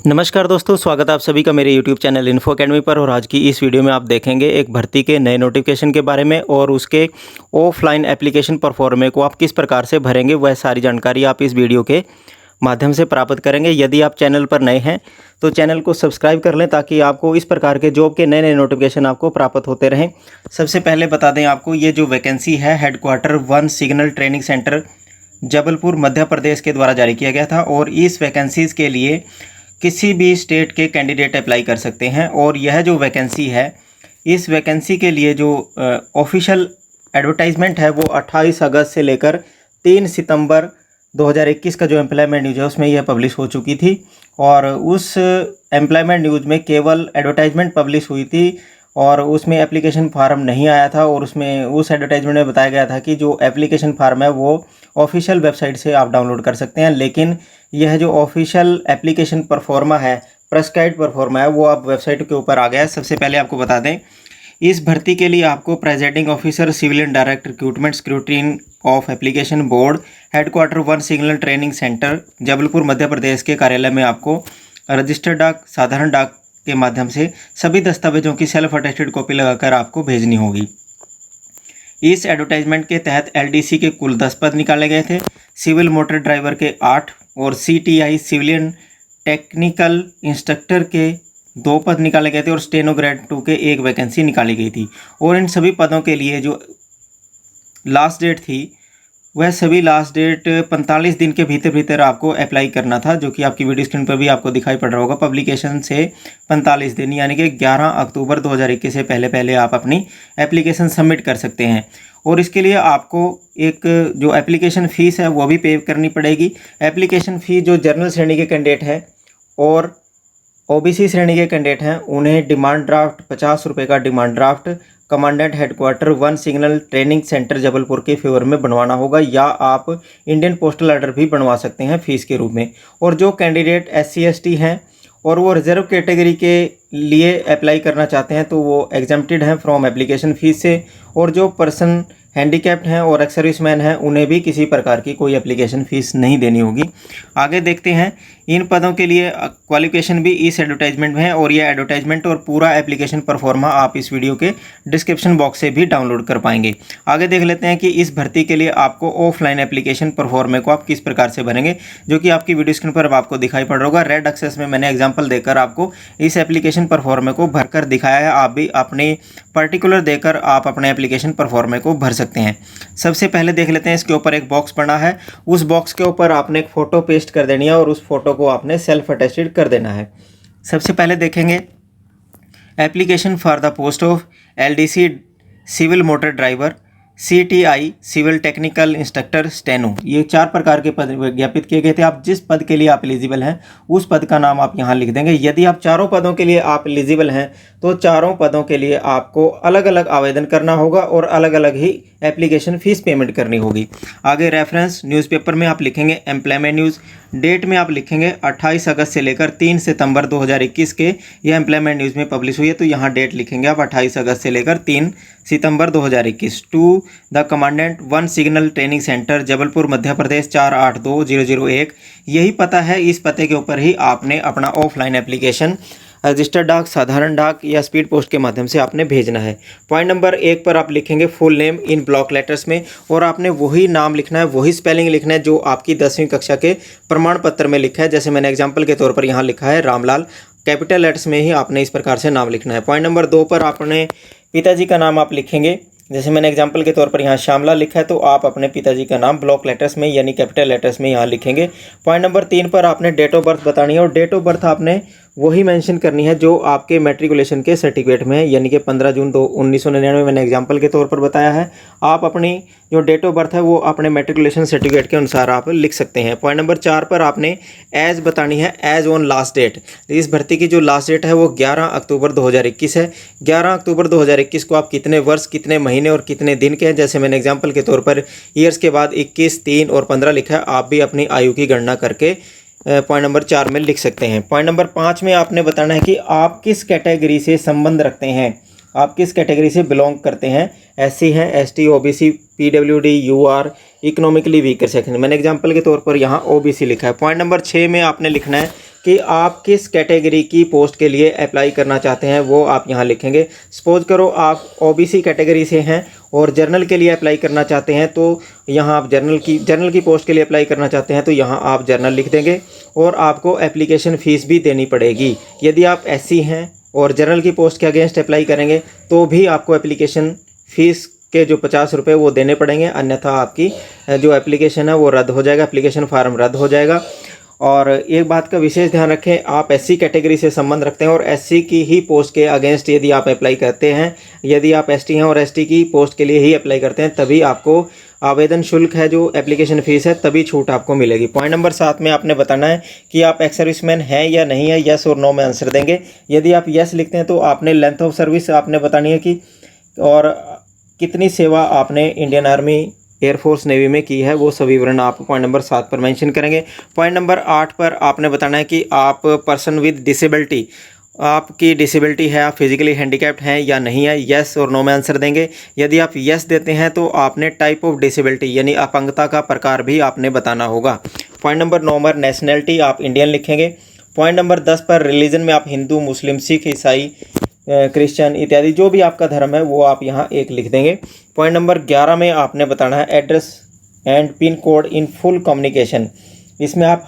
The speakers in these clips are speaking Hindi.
नमस्कार दोस्तों, स्वागत है आप सभी का मेरे YouTube चैनल इन्फो अकेडमी पर। और आज की इस वीडियो में आप देखेंगे एक भर्ती के नए नोटिफिकेशन के बारे में और उसके ऑफलाइन एप्लीकेशन परफॉर्मे को आप किस प्रकार से भरेंगे, वह सारी जानकारी आप इस वीडियो के माध्यम से प्राप्त करेंगे। यदि आप चैनल पर नए हैं तो चैनल को सब्सक्राइब कर लें ताकि आपको इस प्रकार के जॉब के नए नए नोटिफिकेशन आपको प्राप्त होते रहें। सबसे पहले बता दें आपको, ये जो वैकेंसी है headquarter 1 signal training centre Jabalpur Madhya Pradesh के द्वारा जारी किया गया था। और इस वैकेंसीज़ के लिए किसी भी स्टेट के कैंडिडेट अप्लाई कर सकते हैं। और यह जो वैकेंसी है, इस वैकेंसी के लिए जो ऑफिशियल एडवर्टाइजमेंट है वो 28 अगस्त से लेकर 3 सितंबर 2021 का जो एम्प्लॉयमेंट न्यूज़ है उसमें यह पब्लिश हो चुकी थी। और उस एम्प्लॉयमेंट न्यूज़ में केवल एडवर्टाइजमेंट पब्लिश हुई थी और उसमें एप्लीकेशन फार्म नहीं आया था। और उसमें उस एडवर्टाइजमेंट में बताया गया था कि जो एप्लीकेशन फार्म है वो ऑफिशियल वेबसाइट से आप डाउनलोड कर सकते हैं। लेकिन यह जो ऑफिशियल एप्लीकेशन परफॉर्मा है, प्रेस्क्राइब्ड परफॉर्मा है, वो आप वेबसाइट के ऊपर आ गया है। सबसे पहले आपको बता दें, इस भर्ती के लिए आपको presiding officer civilian direct recruitment scrutiny of application board headquarter 1 signal training centre Jabalpur Madhya Pradesh के कार्यालय में आपको रजिस्टर्ड डाक, साधारण डाक के माध्यम से सभी दस्तावेजों की सेल्फ अटेस्टेड कॉपी लगाकर आपको भेजनी होगी। इस एडवर्टाइजमेंट के तहत एलडीसी के कुल 10 पद निकाले गए थे, सिविल मोटर ड्राइवर के 8 और सीटीआई सिविलियन टेक्निकल इंस्ट्रक्टर के 2 पद निकाले गए थे और स्टेनो ग्रेड 2 के 1 वैकेंसी निकाली गई थी। और इन सभी पदों के लिए जो लास्ट डेट थी वह सभी लास्ट डेट 45 दिन के भीतर आपको अप्लाई करना था, जो कि आपकी वीडियो स्क्रीन पर भी आपको दिखाई पड़ रहा होगा। पब्लिकेशन से 45 दिन यानी कि 11 अक्टूबर 2021 से पहले आप अपनी एप्लीकेशन सबमिट कर सकते हैं। और इसके लिए आपको एक जो एप्लीकेशन फ़ीस है वो भी पे करनी पड़ेगी। एप्लीकेशन फ़ीस जो जनरल श्रेणी के कैंडिडेट हैं और ओबीसी श्रेणी के कैंडिडेट हैं उन्हें डिमांड ड्राफ्ट 50 रुपये का demand draft commandant headquarter 1 signal training centre Jabalpur के फेवर में बनवाना होगा, या आप इंडियन पोस्टल ऑर्डर भी बनवा सकते हैं फ़ीस के रूप में। और जो कैंडिडेट SC ST हैं और वो रिजर्व कैटेगरी के लिए अप्लाई करना चाहते हैं तो वो एग्जम्प्टेड हैं फ्रॉम एप्लीकेशन फ़ीस से। और जो पर्सन हैंडीकैप्ड हैं और एक्स सर्विसमैन हैं उन्हें भी किसी प्रकार की कोई एप्लीकेशन फ़ीस नहीं देनी होगी। आगे देखते हैं, इन पदों के लिए क्वालिफिकेशन भी इस एडवर्टाइजमेंट में है और यह एडवर्टाइजमेंट और पूरा एप्लीकेशन परफॉर्मा आप इस वीडियो के डिस्क्रिप्शन बॉक्स से भी डाउनलोड कर पाएंगे। आगे देख लेते हैं कि इस भर्ती के लिए आपको ऑफलाइन एप्लीकेशन परफॉर्मे को आप किस प्रकार से भरेंगे, जो कि आपकी वीडियो स्क्रीन पर आपको दिखाई पड़ रहा होगा। रेड एक्सेस में मैंने एग्जाम्पल देकर आपको इस एप्लीकेशन परफॉर्मे को भरकर दिखाया है। आप भी अपने पर्टिकुलर देकर आप अपने एप्लीकेशन परफॉर्मे को भर सकते हैं। सबसे पहले देख लेते हैं, इसके ऊपर एक बॉक्स बना है, उस बॉक्स के ऊपर आपने एक फ़ोटो पेस्ट कर देनी है और उस फोटो को आपने सेल्फ अटेस्टेड कर देना है। सबसे पहले देखेंगे application for the post of LDC civil motor driver, CTI civil technical instructor, steno, ये 4 प्रकार के पद विज्ञापित किए गए थे। आप जिस पद के लिए आप एलिजिबल हैं उस पद का नाम आप यहाँ लिख देंगे। यदि आप चारों पदों के लिए आप एलिजिबल हैं तो चारों पदों के लिए आपको अलग अलग आवेदन करना होगा और अलग अलग ही एप्लीकेशन फ़ीस पेमेंट करनी होगी। आगे रेफरेंस न्यूज़पेपर में आप लिखेंगे एम्प्लॉयमेंट न्यूज़, डेट में आप लिखेंगे 28 अगस्त से लेकर 3 सितंबर 2021 के यह एम्प्लॉयमेंट न्यूज़ में पब्लिश हुई है, तो यहाँ डेट लिखेंगे आप 28 अगस्त से लेकर 3 सितंबर 2021। To the commandant 1 signal training centre Jabalpur Madhya Pradesh 482001, यही पता है। इस पते के ऊपर ही आपने अपना ऑफलाइन एप्लीकेशन रजिस्टर्ड डाक, साधारण डाक या स्पीड पोस्ट के माध्यम से आपने भेजना है। पॉइंट नंबर 1 पर आप लिखेंगे full name in block letters में, और आपने वही नाम लिखना है, वही स्पेलिंग लिखना है जो आपकी 10वीं कक्षा के प्रमाण पत्र में लिखा है। जैसे मैंने एग्जाम्पल के तौर पर यहाँ लिखा है रामलाल, कैपिटल लेटर्स में ही आपने इस प्रकार से नाम लिखना है। पॉइंट नंबर 2 पर आपने पिताजी का नाम आप लिखेंगे। जैसे मैंने एग्जाम्पल के तौर पर यहाँ श्यामलाल लिखा है तो आप अपने पिताजी का नाम ब्लॉक लेटर्स में यानी कैपिटल लेटर्स में यहाँ लिखेंगे। पॉइंट नंबर 3 पर आपने डेट ऑफ बर्थ बतानी है और डेट ऑफ बर्थ आपने वही मेंशन करनी है जो आपके मैट्रिकुलेशन के सर्टिफिकेट में है, यानी कि 15 जून 1999 मैंने एग्जाम्पल के तौर पर बताया है। आप अपनी जो डेट ऑफ बर्थ है वो अपने मैट्रिकुलेशन सर्टिफिकेट के अनुसार आप लिख सकते हैं। पॉइंट नंबर 4 पर आपने एज बतानी है, एज ऑन लास्ट डेट। इस भर्ती की जो लास्ट डेट है वो 11 अक्टूबर 2021 है। 11 अक्टूबर 2021 को आप कितने वर्ष, कितने महीने और कितने दिन के हैं, जैसे मैंने एग्जाम्पल के तौर पर ईयर्स के बाद 21, 3 और 15 लिखा है, आप भी अपनी आयु की गणना करके पॉइंट नंबर 4 में लिख सकते हैं। पॉइंट नंबर 5 में आपने बताना है कि आप किस कैटेगरी से संबंध रखते हैं, आप किस कैटेगरी से बिलोंग करते हैं। SC हैं, ST, OBC, PWD, UR, economically weaker section. मैंने एग्जाम्पल के तौर पर यहाँ OBC लिखा है। पॉइंट नंबर 6 में आपने लिखना है कि आप किस कैटेगरी की पोस्ट के लिए अप्लाई करना चाहते हैं वो आप यहाँ लिखेंगे। सपोज करो आप ओबीसी कैटेगरी से हैं और जर्नल के लिए अप्लाई करना चाहते हैं, तो यहाँ आप जर्नल की पोस्ट के लिए अप्लाई करना चाहते हैं तो यहाँ आप जर्नल लिख देंगे और आपको एप्लीकेशन फ़ीस भी देनी पड़ेगी। यदि आप एससी हैं और जर्नल की पोस्ट के अगेंस्ट अप्लाई करेंगे तो भी आपको एप्लीकेशन फ़ीस के जो 50 रुपये वो देने पड़ेंगे, अन्यथा आपकी जो एप्लीकेशन है वो रद्द हो जाएगा, एप्लीकेशन फार्म रद्द हो जाएगा। और एक बात का विशेष ध्यान रखें, आप एससी कैटेगरी से संबंध रखते हैं और एससी की ही पोस्ट के अगेंस्ट यदि आप अप्लाई करते हैं, यदि आप एसटी हैं और एसटी की पोस्ट के लिए ही अप्लाई करते हैं, तभी आपको आवेदन शुल्क है जो एप्लीकेशन फ़ीस है तभी छूट आपको मिलेगी। पॉइंट नंबर 7 में आपने बताना है कि आप एक्स सर्विसमैन हैं या नहीं है, यस और नो में आंसर देंगे। यदि आप यस लिखते हैं तो आपने लेंथ ऑफ सर्विस आपने बतानी है कि और कितनी सेवा आपने इंडियन आर्मी, एयरफोर्स, नेवी में की है, वो सभी विवरण आप पॉइंट नंबर 7 पर मेंशन करेंगे। पॉइंट नंबर 8 पर आपने बताना है कि आप पर्सन विद डिसेबिलिटी, आपकी डिसेबिलिटी है, आप फिजिकली हैंडीकैप्ड हैं या नहीं है, यस और नो में आंसर देंगे। यदि आप यस देते हैं तो आपने टाइप ऑफ डिसेबिलिटी यानी अपंगता का प्रकार भी आपने बताना होगा। पॉइंट नंबर 9 पर नेशनैलिटी आप इंडियन लिखेंगे। पॉइंट नंबर 10 पर रिलीजन में आप हिंदू, मुस्लिम, सिख, ईसाई, क्रिश्चियन इत्यादि जो भी आपका धर्म है वो आप यहाँ एक लिख देंगे। पॉइंट नंबर 11 में आपने बताना है address and pin code in full communication. इसमें आप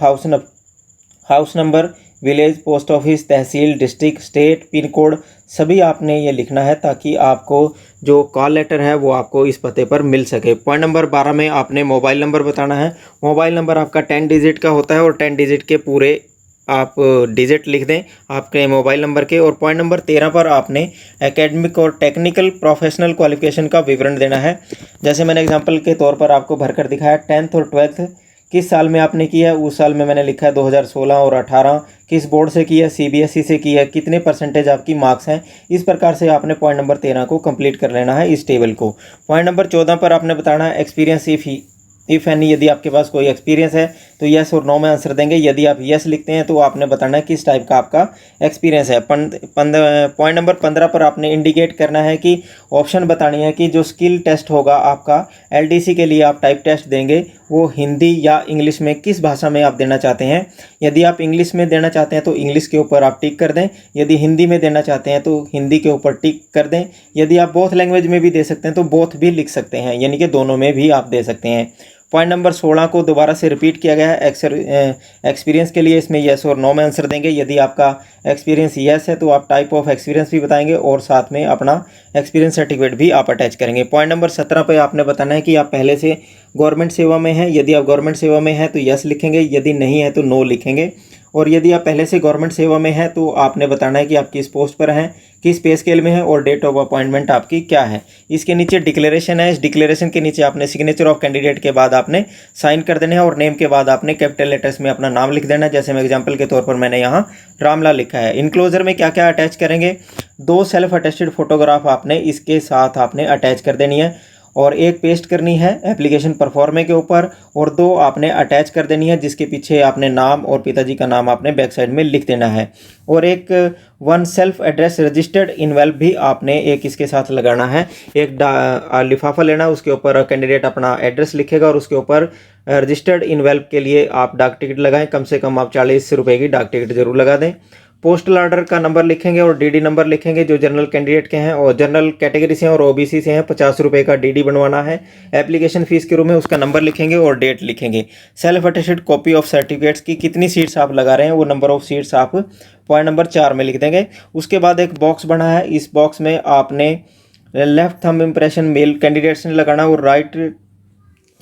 house number, village, post office, tehsil, district, state, pin code सभी आपने ये लिखना है ताकि आपको जो कॉल लेटर है वो आपको इस पते पर मिल सके। पॉइंट नंबर 12 में आपने मोबाइल नंबर बताना है। मोबाइल नंबर आपका 10 डिजिट का होता है और 10 डिजिट के पूरे आप डिजिट लिख दें आपके मोबाइल नंबर के। और पॉइंट नंबर 13 पर आपने एकेडमिक और टेक्निकल प्रोफेशनल क्वालिफिकेशन का विवरण देना है। जैसे मैंने एग्जांपल के तौर पर आपको भरकर दिखाया, 10th और 12th किस साल में आपने किया है, उस साल में मैंने लिखा है 2016 और 18, किस बोर्ड से किया, सीबीएसई से किया, कितने परसेंटेज आपकी मार्क्स हैं। इस प्रकार से आपने पॉइंट नंबर 13 को कंप्लीट कर लेना है इस टेबल को। पॉइंट नंबर 14 पर आपने बताना है एक्सपीरियंस इफ़ एनी, यदि आपके पास कोई एक्सपीरियंस है तो यस और नो में आंसर देंगे। यदि आप यस लिखते हैं तो आपने बताना है किस टाइप का आपका एक्सपीरियंस है। पॉइंट नंबर 15 पर आपने इंडिकेट करना है कि ऑप्शन बतानी है कि जो स्किल टेस्ट होगा आपका एलडीसी के लिए आप टाइप टेस्ट देंगे वो हिंदी या इंग्लिश में किस भाषा में आप देना चाहते हैं। यदि आप इंग्लिश में देना चाहते हैं तो इंग्लिश के ऊपर आप टिक कर दें, यदि हिंदी में देना चाहते हैं तो हिंदी के ऊपर टिक कर दें। यदि आप बोथ लैंग्वेज में भी दे सकते हैं तो बोथ भी लिख सकते हैं, यानी कि दोनों में भी आप दे सकते हैं। पॉइंट नंबर 16 को दोबारा से रिपीट किया गया है एक्सपीरियंस के लिए, इसमें यस और नो में आंसर देंगे। यदि आपका एक्सपीरियंस यस है तो आप टाइप ऑफ एक्सपीरियंस भी बताएंगे और साथ में अपना एक्सपीरियंस सर्टिफिकेट भी आप अटैच करेंगे। पॉइंट नंबर 17 पे आपने बताना है कि आप पहले से गवर्नमेंट सेवा में हैं। यदि आप गवर्नमेंट सेवा में हैं तो यस लिखेंगे, यदि नहीं है तो नो लिखेंगे। और यदि आप पहले से गवर्नमेंट सेवा में हैं तो आपने बताना है कि आप किस पोस्ट पर हैं, किस पे स्केल में हैं और डेट ऑफ अपॉइंटमेंट आपकी क्या है। इसके नीचे डिक्लेरेशन है, इस डिक्लेरेशन के नीचे आपने सिग्नेचर ऑफ कैंडिडेट के बाद आपने साइन कर देने हैं और नेम के बाद आपने कैपिटल लेटर्स में अपना नाम लिख देना है। जैसे मैं एग्जांपल के तौर पर मैंने यहाँ रामलाल लिखा है। इनक्लोजर में क्या क्या अटैच करेंगे, 2 सेल्फ अटेस्टेड फोटोग्राफ आपने इसके साथ आपने अटैच कर देनी है और एक पेस्ट करनी है एप्लीकेशन परफॉर्मे के ऊपर और 2 आपने अटैच कर देनी है जिसके पीछे आपने नाम और पिताजी का नाम आपने बैक साइड में लिख देना है। और एक 1 सेल्फ एड्रेस रजिस्टर्ड इनवेल्प भी आपने एक इसके साथ लगाना है। एक लिफाफा लेना, उसके ऊपर कैंडिडेट अपना एड्रेस लिखेगा और उसके ऊपर रजिस्टर्ड इनवेल्प के लिए आप डाक टिकट लगाएं, कम से कम आप 40 रुपये की डाक टिकट जरूर लगा दें। पोस्टल ऑर्डर का नंबर लिखेंगे और डीडी नंबर लिखेंगे जो जनरल कैंडिडेट के हैं और जनरल कैटेगरी से हैं और ओबीसी से हैं। 50 रुपये का डीडी बनवाना है। एप्लीकेशन फ़ीस के रूप में उसका नंबर लिखेंगे और डेट लिखेंगे। Self attested copy of certificates की कितनी सीट्स आप लगा रहे हैं वो नंबर ऑफ सीट्स आप पॉइंट नंबर 4 में लिख देंगे। उसके बाद एक बॉक्स बना है, इस बॉक्स में आपने left thumb impression male candidates ने लगाना और राइट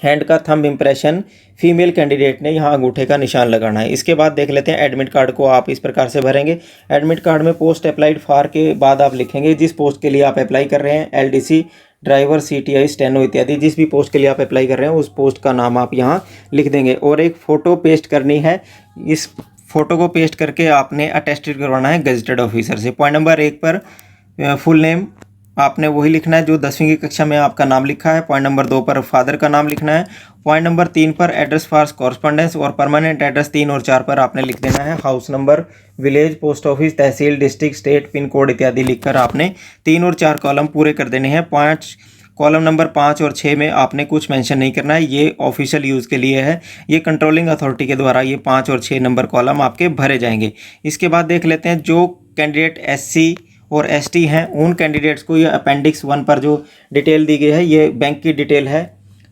हैंड का थंब इम्प्रेशन फीमेल कैंडिडेट ने यहाँ अंगूठे का निशान लगाना है। इसके बाद देख लेते हैं एडमिट कार्ड को आप इस प्रकार से भरेंगे। एडमिट कार्ड में पोस्ट अप्लाइड फॉर के बाद आप लिखेंगे जिस पोस्ट के लिए आप अप्लाई कर रहे हैं, एलडीसी, ड्राइवर, सीटीआई, स्टेनो इत्यादि जिस भी पोस्ट के लिए आप अप्लाई कर रहे हैं उस पोस्ट का नाम आप यहाँ लिख देंगे। और एक फ़ोटो पेस्ट करनी है, इस फोटो को पेस्ट करके आपने अटेस्टेड करवाना है गजेटेड ऑफिसर से। पॉइंट नंबर 1 पर फुल नेम आपने वही लिखना है जो 10वीं की कक्षा में आपका नाम लिखा है। पॉइंट नंबर 2 पर फादर का नाम लिखना है। पॉइंट नंबर 3 पर एड्रेस फॉर कॉरस्पॉन्डेंस और परमानेंट एड्रेस 3 और 4 पर आपने लिख देना है house number, village, post office, tehsil, district, state, pin code इत्यादि लिखकर आपने 3 और 4 कॉलम पूरे कर देने हैं। कॉलम नंबर 5 और 6 में आपने कुछ मेंशन नहीं करना है, ये ऑफिशियल यूज़ के लिए है। ये कंट्रोलिंग अथॉरिटी के द्वारा ये 5 और 6 नंबर कॉलम आपके भरे जाएंगे। इसके बाद देख लेते हैं जो कैंडिडेट SC और ST हैं उन कैंडिडेट्स को ये अपेंडिक्स 1 पर जो डिटेल दी गई है ये बैंक की डिटेल है,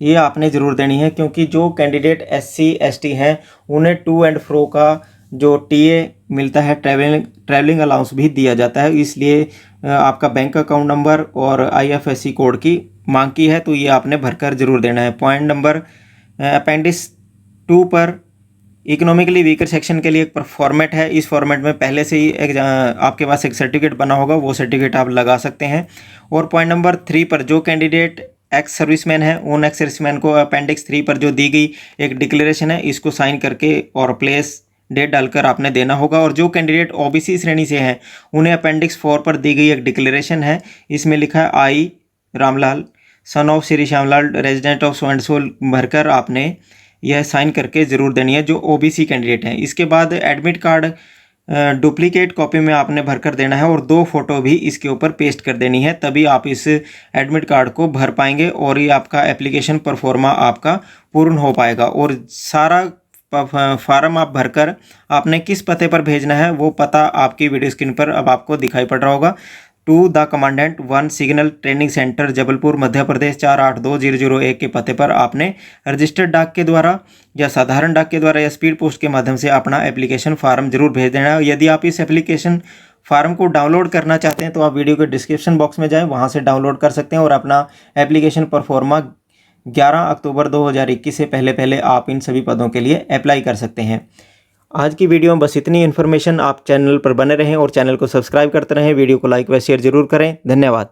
ये आपने ज़रूर देनी है, क्योंकि जो कैंडिडेट SC ST हैं उन्हें टू एंड फ्रो का जो TA मिलता है, ट्रैवलिंग अलाउंस भी दिया जाता है, इसलिए आपका बैंक अकाउंट नंबर और IFSC कोड की मांग की है, तो ये आपने भरकर ज़रूर देना है। पॉइंट नंबर अपेंडिक्स 2 पर इकोनॉमिकली वीकर सेक्शन के लिए एक फॉर्मेट है, इस फॉर्मेट में पहले से ही एक आपके पास एक सर्टिफिकेट बना होगा, वो सर्टिफिकेट आप लगा सकते हैं। और पॉइंट नंबर 3 पर जो कैंडिडेट एक्स सर्विसमैन है उन एक्स सर्विसमैन को अपेंडिक्स 3 पर जो दी गई एक डिक्लेरेशन है इसको साइन करके और प्लेस डेट डालकर आपने देना होगा। और जो कैंडिडेट OBC श्रेणी से हैं उन्हें अपेंडिक्स 4 पर दी गई एक डिक्लेरेशन है, इसमें लिखा है I Ramlal son of Shri Shyamlal resident of so and so भरकर आपने यह साइन करके ज़रूर देनी है जो OBC कैंडिडेट हैं। इसके बाद एडमिट कार्ड डुप्लीकेट कॉपी में आपने भरकर देना है और 2 फोटो भी इसके ऊपर पेस्ट कर देनी है, तभी आप इस एडमिट कार्ड को भर पाएंगे और ये आपका एप्लीकेशन परफॉर्मा आपका पूर्ण हो पाएगा। और सारा फार्म आप भरकर आपने किस पते पर भेजना है वो पता आपकी वीडियो स्क्रीन पर अब आपको दिखाई पड़ रहा होगा। To the commandant 1 signal training centre Jabalpur Madhya Pradesh 482001 के पते पर आपने रजिस्टर्ड डाक के द्वारा या साधारण डाक के द्वारा या स्पीड पोस्ट के माध्यम से अपना एप्लीकेशन फार्म जरूर भेज देना है। यदि आप इस एप्लीकेशन फार्म को डाउनलोड करना चाहते हैं तो आप वीडियो के डिस्क्रिप्शन बॉक्स में जाएं, वहां से डाउनलोड कर सकते हैं और अपना एप्लीकेशन परफॉर्मा 11 अक्टूबर 2021 से पहले आप इन सभी पदों के लिए अप्लाई कर सकते हैं। आज की वीडियो में बस इतनी इन्फॉर्मेशन। आप चैनल पर बने रहें और चैनल को सब्सक्राइब करते रहें, वीडियो को लाइक व शेयर जरूर करें। धन्यवाद।